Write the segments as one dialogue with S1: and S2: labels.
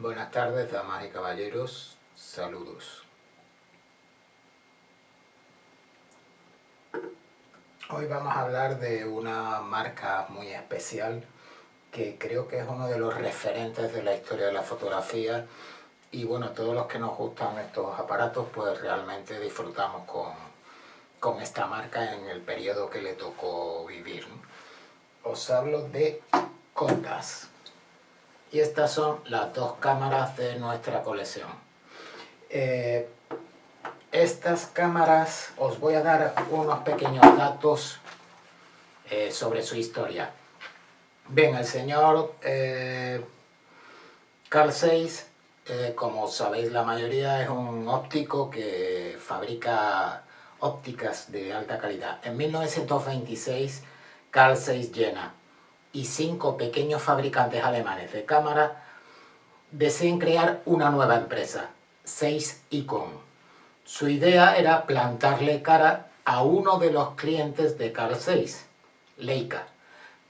S1: Buenas tardes, damas y caballeros, saludos. Hoy vamos a hablar de una marca muy especial que creo que es uno de los referentes de la historia de la fotografía y bueno, todos los que nos gustan estos aparatos pues realmente disfrutamos con esta marca en el periodo que le tocó vivir, ¿no? Os hablo de Contax. Y estas son las dos cámaras de nuestra colección. Estas cámaras, os voy a dar unos pequeños datos sobre su historia. Bien, el señor Carl Zeiss, como sabéis la mayoría, es un óptico que fabrica ópticas de alta calidad. En 1926, Carl Zeiss Jena y 5 pequeños fabricantes alemanes de cámaras desean crear una nueva empresa, Zeiss Ikon. Su idea era plantarle cara a uno de los clientes de Carl Zeiss, Leica.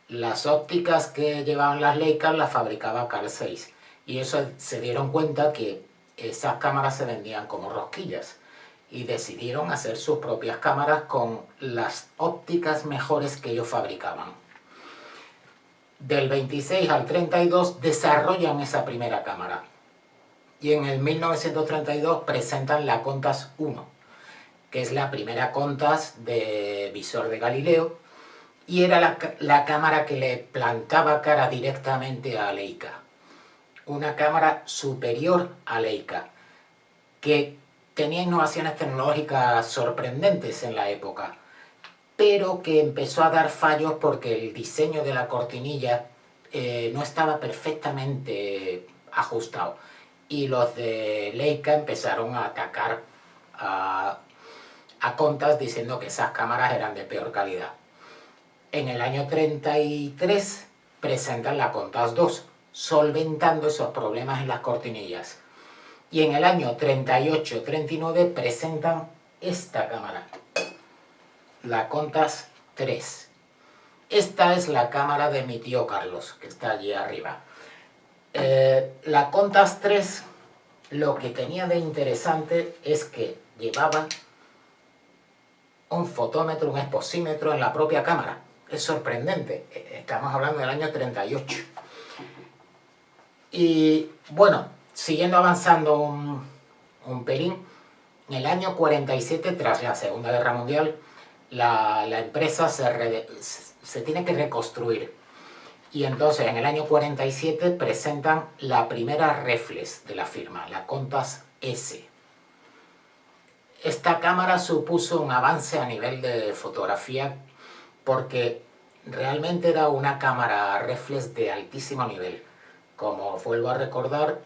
S1: Las ópticas que llevaban las Leica las fabricaba Carl Zeiss y eso se dieron cuenta que esas cámaras se vendían como rosquillas y decidieron hacer sus propias cámaras con las ópticas mejores que ellos fabricaban. Del 26 al 32 desarrollan esa primera cámara y en el 1932 presentan la Contax 1, que es la primera Contax de visor de Galileo y era la cámara que le plantaba cara directamente a Leica. Una cámara superior a Leica, que tenía innovaciones tecnológicas sorprendentes en la época, pero que empezó a dar fallos porque el diseño de la cortinilla no estaba perfectamente ajustado. Y los de Leica empezaron a atacar a Contax diciendo que esas cámaras eran de peor calidad. En el año 33 presentan la Contax 2, solventando esos problemas en las cortinillas. Y en el año 38-39 presentan esta cámara, la Contax 3. Esta es la cámara de mi tío Carlos, que está allí arriba. La Contax 3, lo que tenía de interesante es que llevaba un fotómetro, un exposímetro en la propia cámara. Es sorprendente, estamos hablando del año 38. Y bueno, siguiendo avanzando un pelín, en el año 47, tras la Segunda Guerra Mundial, la empresa se tiene que reconstruir. Y entonces en el año 47 presentan la primera reflex de la firma, la Contax S. Esta cámara supuso un avance a nivel de fotografía porque realmente era una cámara reflex de altísimo nivel. Como vuelvo a recordar,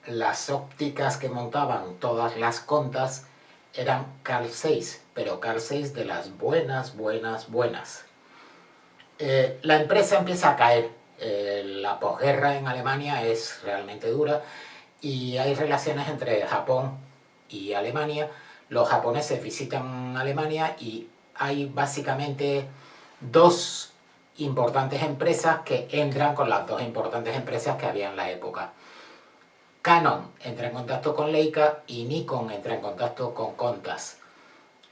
S1: las ópticas que montaban todas las Contax eran Carl Zeiss, pero Carl Zeiss de las buenas. La empresa empieza a caer, la posguerra en Alemania es realmente dura y hay relaciones entre Japón y Alemania. Los japoneses visitan Alemania y hay básicamente dos importantes empresas que entran con las dos importantes empresas que había en la época. Canon entra en contacto con Leica y Nikon entra en contacto con Contax.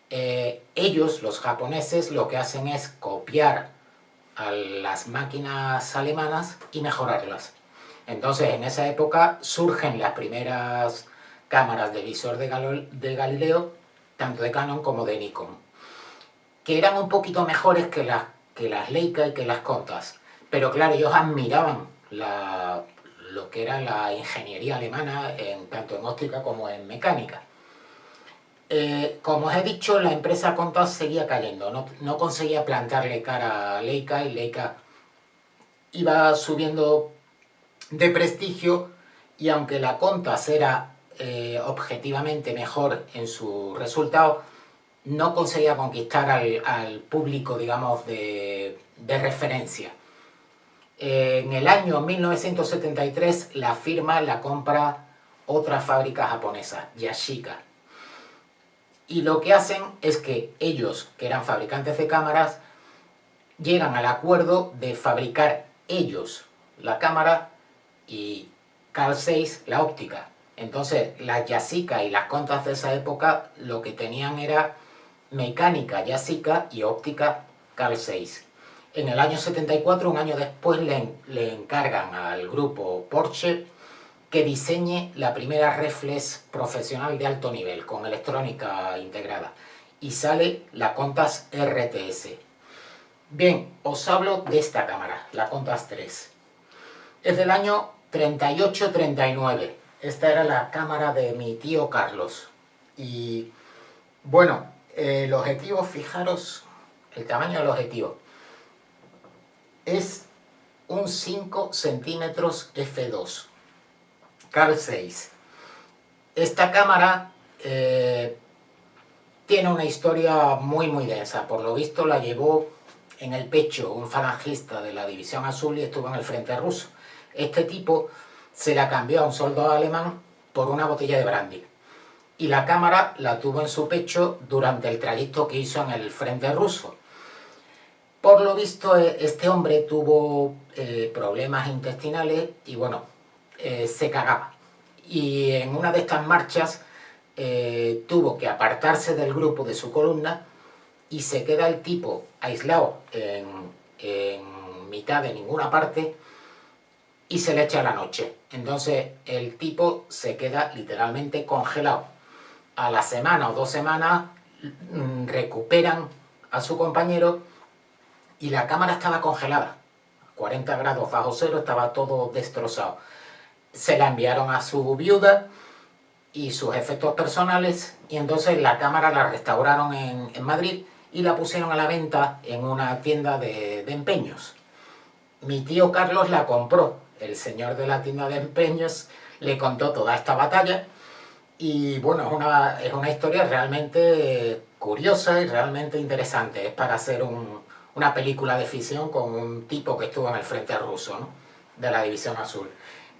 S1: Ellos, los japoneses, lo que hacen es copiar a las máquinas alemanas y mejorarlas. Entonces, en esa época surgen las primeras cámaras de visor de Galileo, tanto de Canon como de Nikon, que eran un poquito mejores que las Leica y que las Contax. Pero claro, ellos admiraban lo que era la ingeniería alemana, tanto en óptica como en mecánica. Como os he dicho, la empresa Contax seguía cayendo, no conseguía plantarle cara a Leica y Leica iba subiendo de prestigio y aunque la Contax era objetivamente mejor en su resultado, no conseguía conquistar al público, digamos, de referencia. En el año 1973 la firma la compra otra fábrica japonesa, Yashica. Y lo que hacen es que ellos, que eran fabricantes de cámaras, llegan al acuerdo de fabricar ellos la cámara y Carl Zeiss la óptica. Entonces las Yashica y las Contas de esa época lo que tenían era mecánica Yashica y óptica Carl Zeiss. En el año 74, un año después, le encargan al grupo Porsche que diseñe la primera reflex profesional de alto nivel con electrónica integrada y sale la Contax RTS. Bien, os hablo de esta cámara, la Contax 3. Es del año 38-39. Esta era la cámara de mi tío Carlos. Y bueno, el objetivo, fijaros el tamaño del objetivo. Es un 5 centímetros f2. Carl Zeiss. Esta cámara tiene una historia muy densa. Por lo visto la llevó en el pecho un falangista de la División Azul y estuvo en el frente ruso. Este tipo se la cambió a un soldado alemán por una botella de brandy. Y la cámara la tuvo en su pecho durante el trayecto que hizo en el frente ruso. Por lo visto, este hombre tuvo problemas intestinales y bueno, se cagaba. Y en una de estas marchas tuvo que apartarse del grupo de su columna y se queda el tipo aislado en mitad de ninguna parte y se le echa la noche. Entonces el tipo se queda literalmente congelado. A la semana o 2 semanas recuperan a su compañero y la cámara estaba congelada. 40 grados bajo cero, estaba todo destrozado. Se la enviaron a su viuda y sus efectos personales y entonces la cámara la restauraron en Madrid y la pusieron a la venta en una tienda de empeños. Mi tío Carlos la compró. El señor de la tienda de empeños le contó toda esta batalla y bueno, es una historia realmente curiosa y realmente interesante. Es para hacer una película de ficción con un tipo que estuvo en el frente ruso, ¿no?, de la División Azul.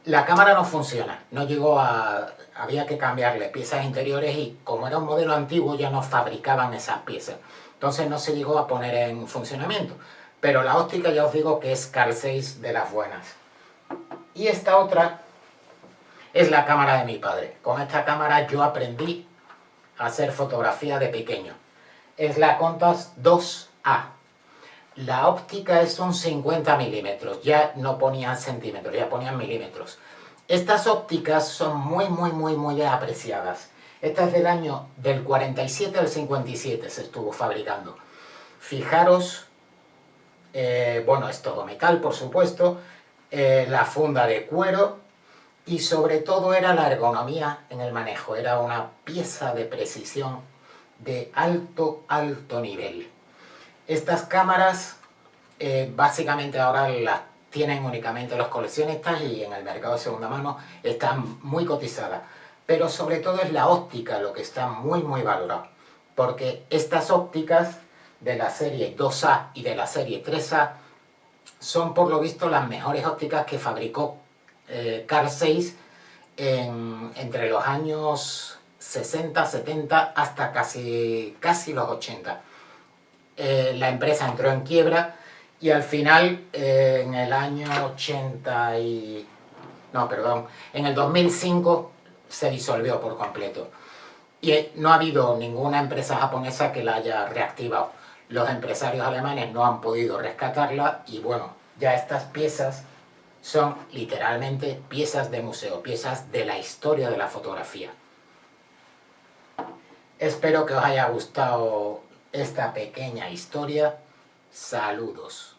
S1: La cámara no funciona, no llegó había que cambiarle piezas interiores y como era un modelo antiguo ya no fabricaban esas piezas. Entonces no se llegó a poner en funcionamiento. Pero la óptica ya os digo que es Carl Zeiss de las buenas. Y esta otra es la cámara de mi padre. Con esta cámara yo aprendí a hacer fotografía de pequeño. Es la Contax 2A. La óptica es un 50 milímetros, ya no ponían centímetros, ya ponían milímetros. Estas ópticas son muy apreciadas. Esta es del 47 al 57 se estuvo fabricando. Fijaros, bueno, es todo metal, por supuesto, la funda de cuero y sobre todo era la ergonomía en el manejo. Era una pieza de precisión de alto nivel. Estas cámaras básicamente ahora las tienen únicamente los coleccionistas y en el mercado de segunda mano están muy cotizadas. Pero sobre todo es la óptica lo que está muy valorado. Porque estas ópticas de la serie 2A y de la serie 3A son por lo visto las mejores ópticas que fabricó Carl Zeiss entre los años 60, 70 hasta casi los 80. La empresa entró en quiebra y al final en el año 80 y... no, perdón, en el 2005 se disolvió por completo. Y no ha habido ninguna empresa japonesa que la haya reactivado. Los empresarios alemanes no han podido rescatarla y bueno, ya estas piezas son literalmente piezas de museo, piezas de la historia de la fotografía. Espero que os haya gustado esta pequeña historia. Saludos.